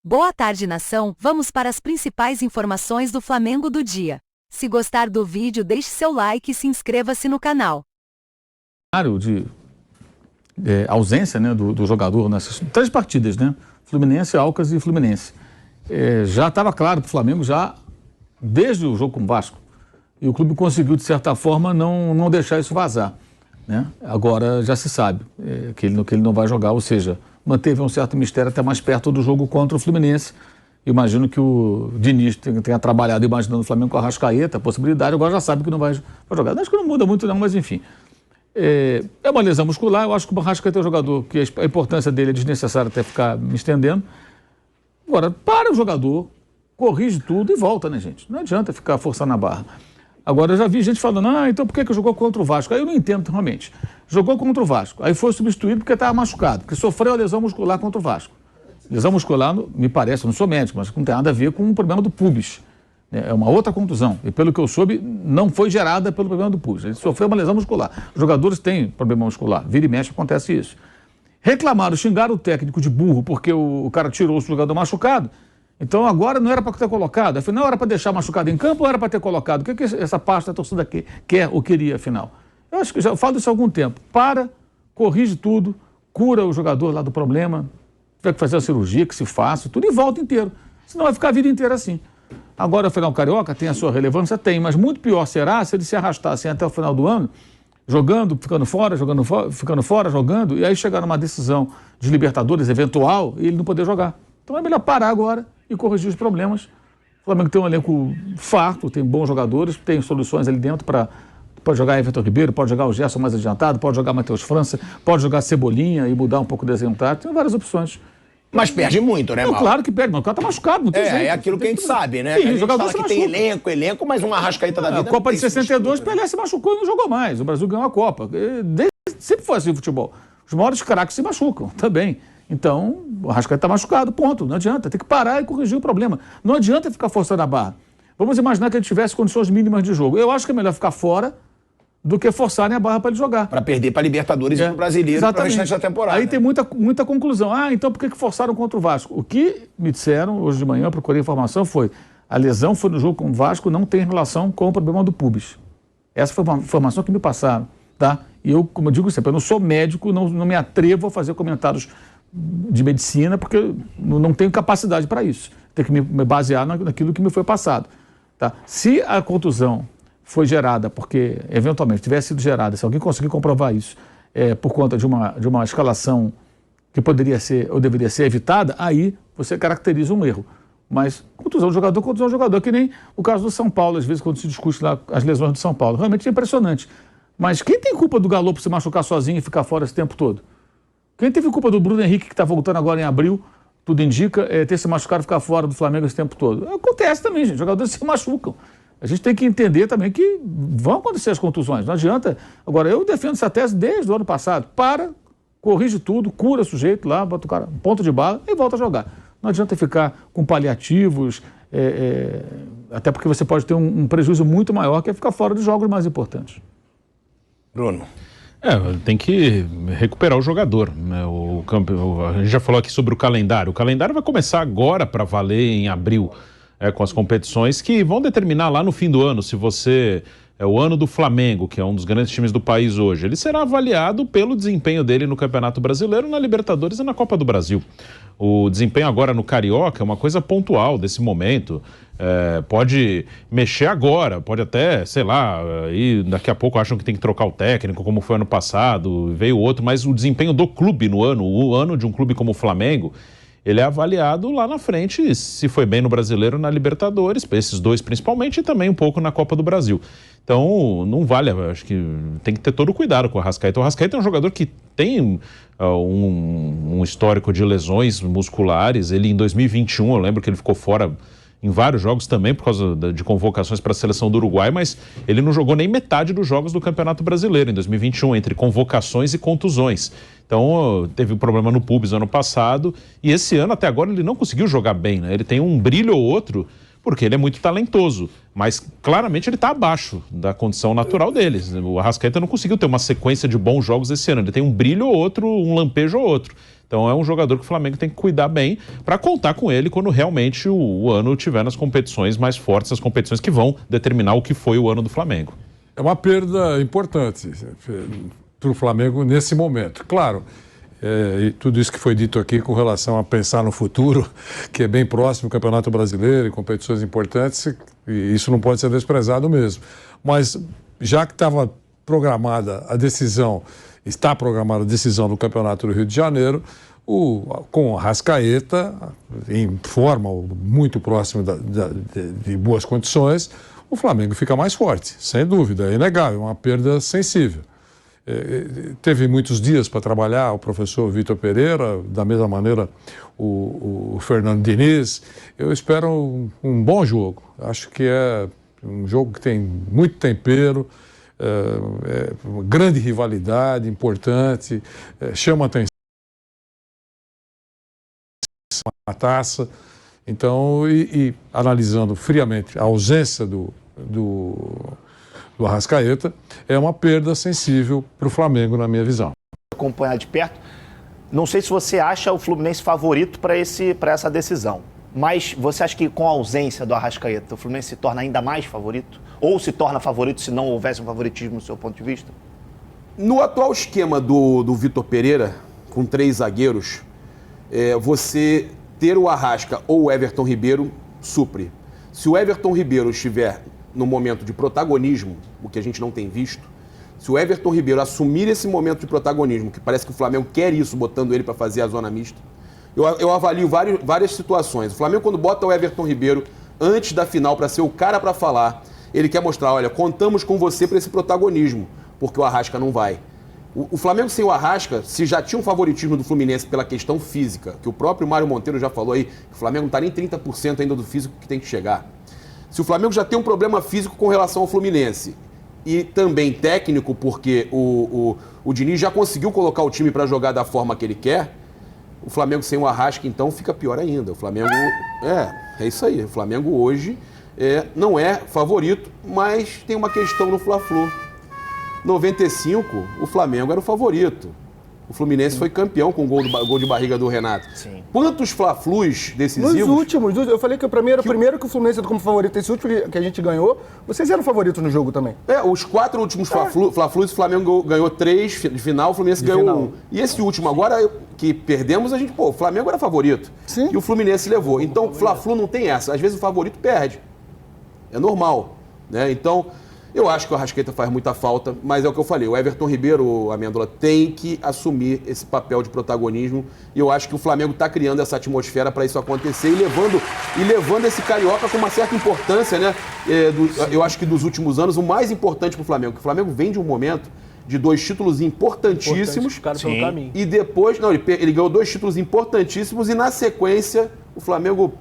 Boa tarde, nação. Vamos para as principais informações do Flamengo do dia. Se gostar do vídeo, deixe seu like e se inscreva-se no canal. De ausência, né, do jogador nessas 3 partidas, né? Fluminense, Alcas e Fluminense. Já estava claro para o Flamengo já desde o jogo com o Vasco. E o clube conseguiu, de certa forma, não deixar isso vazar, né? Agora já se sabe que ele não vai jogar, ou seja, manteve um certo mistério até mais perto do jogo contra o Fluminense. Imagino que o Diniz tenha trabalhado imaginando o Flamengo com a Arrascaeta, a possibilidade, agora já sabe que não vai jogar. Acho que não muda muito não, mas enfim. É uma lesão muscular, eu acho que o Arrascaeta é um jogador que a importância dele é desnecessária até ficar me estendendo. Agora, para o jogador, corrige tudo e volta, né, gente? Não adianta ficar forçando a barra. Agora, eu já vi gente falando, então por que jogou contra o Vasco? Aí eu não entendo realmente. Jogou contra o Vasco, aí foi substituído porque estava machucado, porque sofreu a lesão muscular contra o Vasco. Lesão muscular, me parece, eu não sou médico, mas não tem nada a ver com o problema do pubis. É uma outra contusão. E pelo que eu soube, não foi gerada pelo problema do pubis. Ele sofreu uma lesão muscular. Os jogadores têm problema muscular. Vira e mexe, acontece isso. Reclamaram, xingaram o técnico de burro porque o cara tirou o jogador machucado. Então agora não era para ter colocado. Afinal, era para deixar machucado em campo ou era para ter colocado? O que essa parte da torcida quer ou queria, afinal? Eu acho que já falo isso há algum tempo. Corrige tudo, cura o jogador lá do problema, tiver que fazer a cirurgia, que se faça, tudo e volta inteiro. Senão vai ficar a vida inteira assim. Agora o final carioca tem a sua relevância? Tem, mas muito pior será se ele se arrastasse até o final do ano, jogando, ficando fora, jogando, e aí chegar numa decisão de Libertadores eventual e ele não poder jogar. Então é melhor parar agora e corrigir os problemas. O Flamengo tem um elenco farto, tem bons jogadores, tem soluções ali dentro para... Pode jogar Everton Ribeiro, pode jogar o Gerson mais adiantado, pode jogar Matheus França, pode jogar Cebolinha e mudar um pouco o desenho tático. Tem várias opções. Mas perde muito, né, Mauro? Claro que perde, mas o cara tá machucado, não tem jeito. É aquilo que a gente sabe, né? Sim, a gente jogador fala que tem elenco, mas uma Arrascaeta da vida... A Copa de 62, Pelé se machucou e não jogou mais. O Brasil ganhou a Copa. Sempre foi assim o futebol. Os maiores craques se machucam também. Então, o Arrascaeta tá machucado, ponto. Não adianta, tem que parar e corrigir o problema. Não adianta ficar forçando a barra. Vamos imaginar que ele tivesse condições mínimas de jogo. Eu acho que é melhor ficar fora do que forçarem a barra para ele jogar. Para perder para Libertadores e para o Brasileiro para o restante da temporada. Aí tem muita conclusão. Então por que forçaram contra o Vasco? O que me disseram hoje de manhã, procurei informação, foi a lesão foi no jogo com o Vasco, não tem relação com o problema do pubis. Essa foi uma informação que me passaram, tá? E eu, como eu digo sempre, eu não sou médico, não me atrevo a fazer comentários de medicina, porque eu não tenho capacidade para isso. Tenho que me basear naquilo que me foi passado, tá? Se a contusão foi gerada, porque eventualmente tivesse sido gerada, se alguém conseguir comprovar isso, por conta de uma escalação que poderia ser ou deveria ser evitada, aí você caracteriza um erro. Mas contusão do jogador, que nem o caso do São Paulo, às vezes quando se discute lá as lesões do São Paulo. Realmente é impressionante. Mas quem tem culpa do Galo se machucar sozinho e ficar fora esse tempo todo? Quem teve culpa do Bruno Henrique, que está voltando agora em abril, tudo indica, ter se machucado e ficar fora do Flamengo esse tempo todo? Acontece também, gente. Jogadores se machucam. A gente tem que entender também que vão acontecer as contusões. Não adianta. Agora, eu defendo essa tese desde o ano passado. Corrige tudo, cura o sujeito lá, bota o cara um ponto de bala e volta a jogar. Não adianta ficar com paliativos, até porque você pode ter um prejuízo muito maior, que é ficar fora dos jogos mais importantes. Bruno. Tem que recuperar o jogador, né? A gente já falou aqui sobre o calendário. O calendário vai começar agora para valer em abril. Com as competições que vão determinar lá no fim do ano se você é o ano do Flamengo, que é um dos grandes times do país hoje. Ele será avaliado pelo desempenho dele no Campeonato Brasileiro, na Libertadores e na Copa do Brasil. O desempenho agora no Carioca é uma coisa pontual desse momento. Pode mexer agora, pode até, sei lá, e daqui a pouco acham que tem que trocar o técnico, como foi ano passado, veio outro, mas o desempenho do clube o ano de um clube como o Flamengo, ele é avaliado lá na frente, se foi bem no Brasileiro, na Libertadores, esses dois principalmente, e também um pouco na Copa do Brasil. Então, não vale, acho que tem que ter todo o cuidado com o Arrascaeta. O Arrascaeta é um jogador que tem um histórico de lesões musculares. Ele, em 2021, eu lembro que ele ficou fora em vários jogos também por causa de convocações para a seleção do Uruguai, mas ele não jogou nem metade dos jogos do Campeonato Brasileiro em 2021, entre convocações e contusões. Então, teve um problema no pubis ano passado e esse ano, até agora, ele não conseguiu jogar bem, né? Ele tem um brilho ou outro, porque ele é muito talentoso, mas claramente ele está abaixo da condição natural deles. O Arrascaeta não conseguiu ter uma sequência de bons jogos esse ano, ele tem um brilho ou outro, um lampejo ou outro. Então é um jogador que o Flamengo tem que cuidar bem para contar com ele quando realmente o ano tiver nas competições mais fortes, as competições que vão determinar o que foi o ano do Flamengo. É uma perda importante para o Flamengo nesse momento. Claro, e tudo isso que foi dito aqui com relação a pensar no futuro, que é bem próximo do Campeonato Brasileiro e competições importantes, e isso não pode ser desprezado mesmo. Mas já que estava programada a decisão, está programada a decisão do Campeonato do Rio de Janeiro, com o Arrascaeta, em forma muito próxima de boas condições, o Flamengo fica mais forte, sem dúvida, é inegável, é uma perda sensível. Teve muitos dias para trabalhar o professor Vitor Pereira, da mesma maneira o Fernando Diniz. Eu espero um bom jogo, acho que é um jogo que tem muito tempero, uma grande rivalidade, importante, chama atenção a taça. Então, e analisando friamente a ausência do Arrascaeta, é uma perda sensível para o Flamengo, na minha visão. Acompanhar de perto, não sei se você acha o Fluminense favorito para essa decisão, mas você acha que com a ausência do Arrascaeta, o Fluminense se torna ainda mais favorito? Ou se torna favorito se não houvesse um favoritismo do seu ponto de vista? No atual esquema do Vitor Pereira, com 3 zagueiros, você ter o Arrasca ou o Everton Ribeiro supre. Se o Everton Ribeiro estiver no momento de protagonismo, o que a gente não tem visto, se o Everton Ribeiro assumir esse momento de protagonismo, que parece que o Flamengo quer isso, botando ele para fazer a zona mista, eu avalio várias situações. O Flamengo, quando bota o Everton Ribeiro antes da final para ser o cara para falar, ele quer mostrar, olha, contamos com você para esse protagonismo, porque o Arrasca não vai. O Flamengo sem o Arrasca, se já tinha um favoritismo do Fluminense pela questão física, que o próprio Mário Monteiro já falou aí, que o Flamengo não está nem 30% ainda do físico que tem que chegar. Se o Flamengo já tem um problema físico com relação ao Fluminense e também técnico, porque o Diniz já conseguiu colocar o time para jogar da forma que ele quer, o Flamengo sem o Arrasca, então, fica pior ainda. O Flamengo, é isso aí. O Flamengo hoje não é favorito, mas tem uma questão no Fla-Flu. 95, o Flamengo era o favorito. O Fluminense foi campeão com o gol de barriga do Renato. Sim. Quantos Fla-Flus decisivos? Nos últimos, eu falei que para mim era o primeiro que o Fluminense era como favorito. Esse último que a gente ganhou, vocês eram favoritos no jogo também. Os 4 últimos Fla-Flus, o Flamengo ganhou 3 de final, o Fluminense ganhou 1. E esse último agora, que perdemos, o Flamengo era favorito. Sim. E o Fluminense levou. Então, Fla-Flu não tem essa. Às vezes o favorito perde. É normal, né? Então, eu acho que o Arrascaeta faz muita falta, mas é o que eu falei, o Everton Ribeiro, Amêndola, tem que assumir esse papel de protagonismo e eu acho que o Flamengo está criando essa atmosfera para isso acontecer e levando esse Carioca com uma certa importância, né? Eu acho que dos últimos anos, o mais importante para o Flamengo, que o Flamengo vem de um momento de 2 títulos importantíssimos e depois, ele ganhou 2 títulos importantíssimos e na sequência o Flamengo,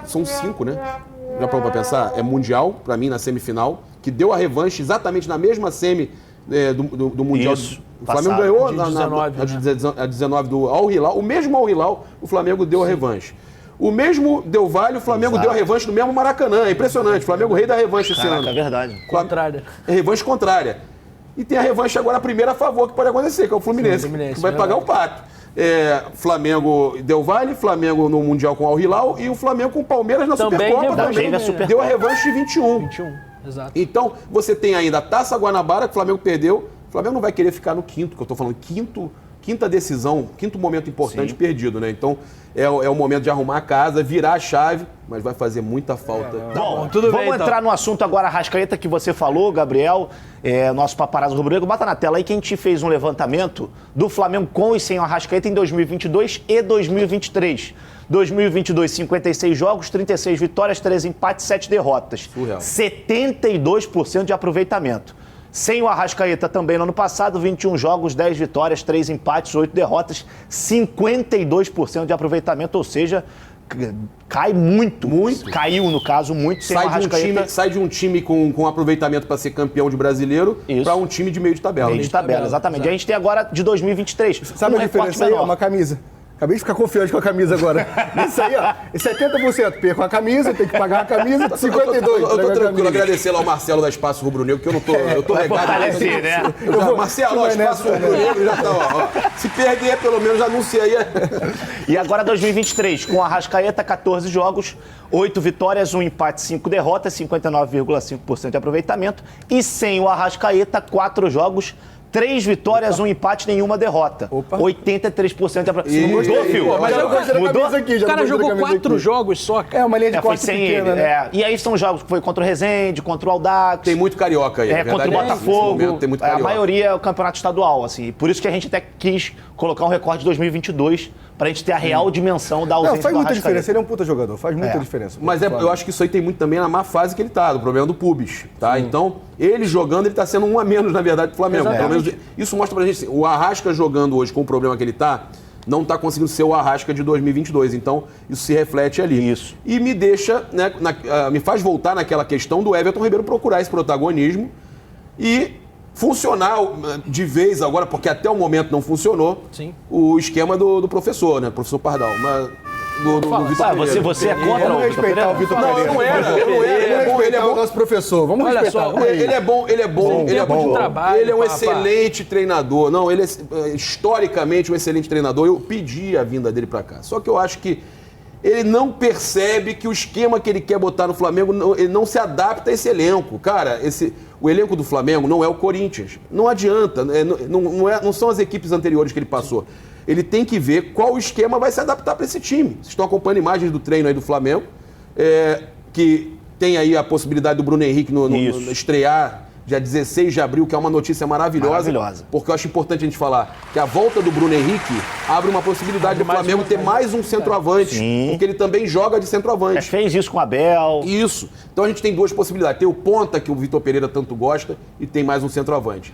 são 5, né? Já parou para pensar? É Mundial, para mim, na semifinal, que deu a revanche exatamente na mesma semi do Mundial. Isso, o Flamengo ganhou a 19 do Al Hilal. O mesmo Al Hilal, o Flamengo deu a revanche. O mesmo Del Valle, o Flamengo deu a revanche no mesmo Maracanã. É impressionante. O Flamengo rei da revanche esse ano. É verdade. Contrária. Revanche contrária. E tem a revanche agora, a primeira a favor, que pode acontecer, que é o Fluminense, que vai pagar o pato. Flamengo Del Valle, Flamengo no Mundial com o Al Hilal e o Flamengo com o Palmeiras na Supercopa também. Deu a revanche de 21. Exato. Então, você tem ainda a Taça Guanabara, que o Flamengo perdeu. O Flamengo não vai querer ficar no quinto, que eu estou falando, quinta decisão, quinto momento importante perdido, né? Então, é o momento de arrumar a casa, virar a chave, mas vai fazer muita falta. Bom, vamos entrar no assunto agora, Arrascaeta, que você falou, Gabriel, nosso paparazzo rubro-negro. Bota na tela aí que a gente fez um levantamento do Flamengo com e sem o Arrascaeta em 2022 e 2023. 2022, 56 jogos, 36 vitórias, 3 empates, 7 derrotas. Surreal. 72% de aproveitamento. Sem o Arrascaeta também no ano passado, 21 jogos, 10 vitórias, 3 empates, 8 derrotas, 52% de aproveitamento, ou seja, cai muito. Caiu, no caso, muito sem o Arrascaeta. Sai de um time com aproveitamento para ser campeão de brasileiro para um time de meio de tabela. Meio de tabela, exatamente. Exato. A gente tem agora de 2023. Sabe a diferença aí? É uma camisa. Acabei de ficar confiante com a camisa agora. Isso aí, ó, é 70%. Perco a camisa, tem que pagar a camisa, 52%. Eu tô tranquilo, agradecer lá ao Marcelo da Espaço Rubro Negro, que eu não tô, eu tô regado. Fortalecer, né? Marcelo, ó, Espaço Rubro Negro já tá, ó. Se perder, pelo menos anuncia aí. E agora 2023, com a Arrascaeta, 14 jogos, 8 vitórias, 1 empate, 5 derrotas, 59,5% de aproveitamento. E sem o Arrascaeta, 4 jogos, 3 vitórias, 1 empate, nenhuma derrota. 83% de aproveitamento. Mudou, Fio? Mas eu gostei da camisa aqui. O cara jogou 4 jogos só. É, uma linha de Foi corte sem pequena, ele. né? E aí são jogos que foi contra o Resende, contra o Audax. Tem muito carioca aí. Contra o Botafogo. Tem muito A carioca. maioria é o campeonato estadual, assim. Por isso que a gente até quis colocar um recorde de 2022 pra gente ter a real dimensão da ausência Não, faz do muita Arrascaeta. diferença. Ele é um puta jogador. Faz muita diferença. Mas eu acho que isso aí tem muito também na má fase que ele tá, do problema do pubis, tá? Então, ele jogando, ele tá sendo um a menos, na verdade, do Flamengo. Pelo menos, isso mostra pra gente, assim, o Arrasca jogando hoje com o problema que ele tá, não tá conseguindo ser o Arrasca de 2022. Então, isso se reflete ali. Isso. E me deixa, né, me faz voltar naquela questão do Everton Ribeiro procurar esse protagonismo e funcionar de vez agora, porque até o momento não funcionou, o esquema do professor, né? Professor Pardal. Mas do Vitor Pereira. Você é contra Vamos o Vitor respeitar o Pereira? Vitor Não, Pereira. eu não era. Ele é bom. Nosso professor. Vamos Olha respeitar. só, Vamos aí. Ele é bom, ele é bom. tempo de trabalho, Ele é um papá. excelente treinador. Não, ele é historicamente um excelente treinador. Eu pedi a vinda dele pra cá. Só que eu acho que ele não percebe que o esquema que ele quer botar no Flamengo, ele não se adapta a esse elenco. Cara, o elenco do Flamengo não é o Corinthians. Não adianta. Não são as equipes anteriores que ele passou. Ele tem que ver qual esquema vai se adaptar para esse time. Vocês estão acompanhando imagens do treino aí do Flamengo, que tem aí a possibilidade do Bruno Henrique no estrear dia 16 de abril, que é uma notícia maravilhosa. Porque eu acho importante a gente falar que a volta do Bruno Henrique abre uma possibilidade do Flamengo ter mais um centroavante, porque ele também joga de centroavante. Fez isso com o Abel. Isso. Então a gente tem duas possibilidades. Tem o ponta, que o Vitor Pereira tanto gosta, e tem mais um centroavante.